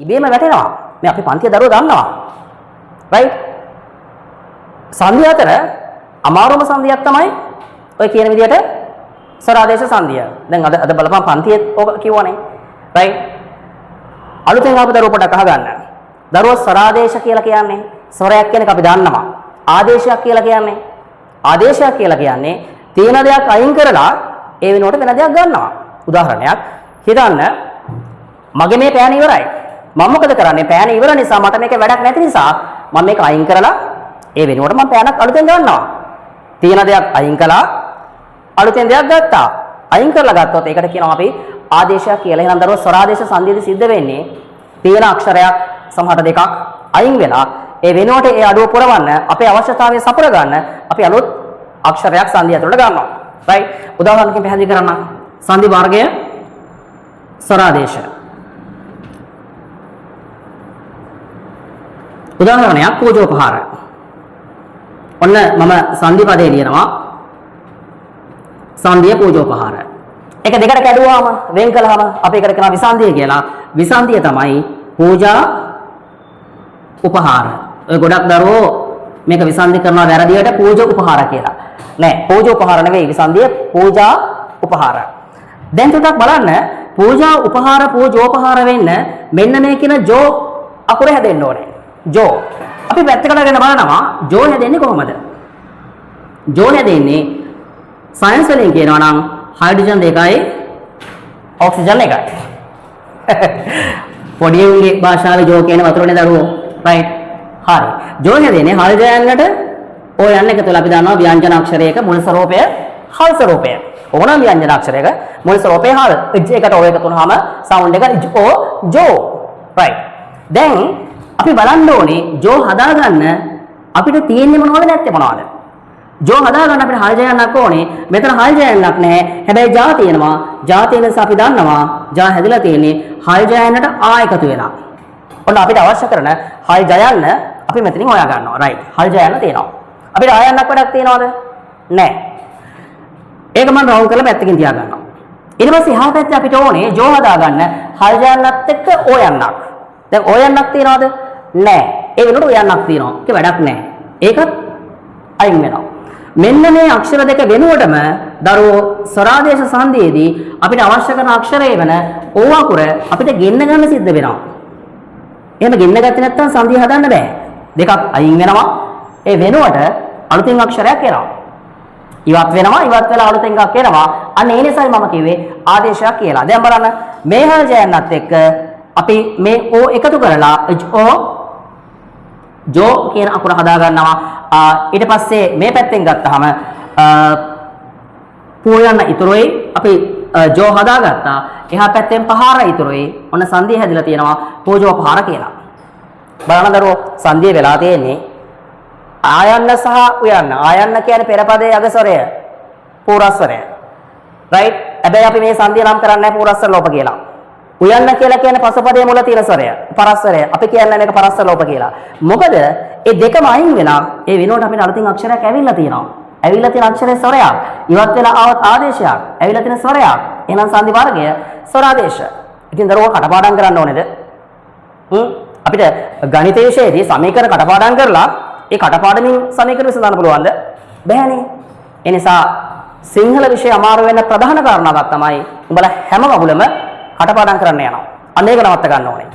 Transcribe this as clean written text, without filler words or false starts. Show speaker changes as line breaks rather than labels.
ඉබේම වැටෙනවා. මේ අපි පන්තිය දරුවෝ දන්නවා. right? සංධිය අතර අමාරුම සංධියක් තමයි ඔය කියන විදිහට ස්වරාදේශ සංධිය. දැන් අද බලපන් පන්තියේ ඔක කිව්වනේ. right? අලුතෙන් ආපු දරුවෝ පොඩක් අහගන්න. දරුවෝ ස්වරාදේශ කියලා කියන්නේ ස්වරයක් කියන එක අපි දන්නවා. ආදේශයක් කියලා කියන්නේ ආදේශයක් කියලා කියන්නේ තියෙන දෙයක් අයින් කරලා ඒ වෙනුවට වෙන දෙයක් ගන්නවා. උදාහරණයක් හිතන්න මගේ මේ පෑන ඉවරයි. මම මොකද කරන්නේ? පෑන ඉවර නිසා මට මේක වැඩක් නැති නිසා මම මේක අයින් කරලා ඒ වෙනුවට මම පෑනක් අලුතෙන් ගන්නවා. තියෙන දෙයක් අයින් කළා අලුතෙන් දෙයක් ගත්තා. අයින් කරලා ගත්තොත් ඒකට කියනවා අපි ආදේශයක් කියලා. එහෙනම් දරුවෝ ස්වරාදේශ සංධියදී සිද්ධ වෙන්නේ තියෙන අක්ෂරයක් සමහර දෙකක් අයින් වෙලා ඒ වෙනුවට ඒ අඩුව පුරවන්න අපේ අවශ්‍යතාවය සපුර ගන්න අපි අලුත් අක්ෂරයක් සංධිය ඇතුළට ගන්නවා. right? උදාහරණකින් පැහැදිලි කරන්න. සංධි වර්ගය ස්වරාදේශ. උදාහරණයක් පූජෝපහාර. ඔන්න මම සංධි පදේ ලියනවා. සංධිය පූජෝපහාර. එක දෙකට කැඩුවාම වෙන් කළාම අපි එකට කියනවා විසන්ධිය කියලා. විසන්ධිය තමයි පූජා උපහාර. ඔය ගොඩක් දරුවෝ මේක විසන්ධි කරනවා වැරදියට පූජා උපහාර කියලා. නෑ පූජා උපහාර නෙවෙයි විසන්ධිය පූජා උපහාර. දැන් ටිකක් බලන්න පූජා උපහාර පූජෝපහාර වෙන්න මෙන්න මේ කියන ජෝ අකුර හැදෙන්න ඕනේ. ජෝ. අපි පැත්තකට ගෙන බලනවා ජෝ හැදෙන්නේ කොහොමද? ජෝ හැදෙන්නේ සයන්ස් වලින් කියනවා නම් හයිඩ්‍රජන් දෙකයි ඔක්සිජන් එකයි. පොඩි උන්ගේ භාෂාවේ ජෝ කියන වතුරනේ දරුවෝ. right? හරි. ජෝ හැදෙන්නේ හල් ජයන්නට ඔය යන්න එකතු වෙලා අපි දන්නවා ව්‍යංජන අක්ෂරයක මුල් ස්වරූපය හල් ස්වරූපය. ඕනම ව්‍යංජන අක්ෂරයක මුල් ස්වරූපය හල්. එකට ඔය එකතු වුනහම සවුන්ඩ් එක ජෝ ජෝ. right? දැන් අපි බලන්න ඕනේ ජෝ හදාගන්න අපිට තියෙන්නේ මොනවද නැත්තේ මොනවද? ජෝ හදාගන්න අපිට හල් ජයන්නක් ඕනේ. මෙතන හල් ජයන්නක් නැහැ. හැබැයි ජා තියෙනවා. ජා තියෙන නිසා අපි දන්නවා ජා හැදිලා තියෙන්නේ හල් ජයන්නට ආ එකතු වෙලා. ඔන්න අපිට අවශ්‍ය කරන හල් ජයන්න අපි මෙතනින් හොයා ගන්නවා. right? හල් ජයන්න තියෙනවා. අපිට ආයන්නක් වැඩක් තියනවද? නැහැ. ඒක මම රවුන්ඩ් කරලා පැත්තකින් තියා ගන්නවා. ඊට පස්සේ එහා පැත්තේ අපිට ඕනේ ජෝ හදාගන්න හල් ජයන්නත් එක්ක ඕයන්නක්. දැන් ඕයන්නක් තියනවද? නැහැ. ඒ වෙනුවට ඕයන්නක් තියෙනවා. ඒක වැඩක් නැහැ. ඒකත් අයින් වෙනවා. මෙන්න මේ අක්ෂර දෙක වෙනුවටම දරුවෝ ස්වරාදේශ සංධියේදී අපිට අවශ්‍ය කරන අක්ෂරය වෙන ඕ අකුර අපිට ගෙන්න ගන්න සිද්ධ වෙනවා. එහෙම ගෙන්න ගත්තේ නැත්නම් සංධිය හදන්න බෑ. දෙකක් අයින් වෙනවා. ඒ වෙනුවට අලුතෙන් අක්ෂරයක් එනවා. ඉවත් වෙනවා. ඉවත් වෙලා අලුතෙන් එකක් එනවා. අන්න ඒ නිසායි මම කිව්වේ ආදේශයක් කියලා. දැන් බලන්න මේ හල් ජයන්නත් එක්ක අපි මේ ඕ එකතු කරලා ඕ ජෝ කියන අකුර හදා ගන්නවා. ඊට පස්සේ මේ පැත්තෙන් ගත්තාම පූයන්න ඉතුරුයි අපි ජෝ හදාගත්තා. එහා පැත්තෙන් පහාර ඉතුරුයි. ඔන්න සංධිය හැදිලා තියෙනවා පූජෝපහාර කියලා. බලන්න දරුවෝ සංධිය වෙලා තියෙන්නේ ආයන්න සහ උයන්න. ආයන්න කියන්නේ පෙරපදයේ අග ස්වරය පූර්වස්වරය. right? හැබැයි අපි මේ සංධිය නම් කරන්නේ නැහැ පූර්වස්වර ලෝප කියලා. උයන්න කියලා කියන්නේ පසුපදයේ මුල තියෙන ස්වරය පරස්වරය. අපි කියන්නේ මේක පරස්වර ලෝප කියලා. මොකද ඒ දෙකම අයින් වෙලා ඒ වෙනුවට අපිට අලුතින් අක්ෂරයක් ඇවිල්ලා තියෙනවා. ඇවිල්ලා තියෙන අක්ෂරේ ස්වරයක්. ඉවත් වෙලා ආවත් ආදේශයක්. ඇවිල්ලා තියෙන ස්වරයක්. එහෙනම් සංධි වර්ගය ස්වරාදේශ. ඉතින් දරුවෝ කටපාඩම් කරන්න ඕනේද? අපිට ගණිත විෂයේදී සමීකරණ කටපාඩම් කරලා ඒ කටපාඩමින් සමීකරණ විසඳන්න පුළුවන්ද? බැහැනේ. ඒ නිසා සිංහල විෂය අමාරු වෙන ප්‍රධාන කාරණාවක් තමයි උඹලා හැම වගුලම කටපාඩම් කරන්න යනවා. අන්න ඒක නවත්ත ගන්න ඕනේ.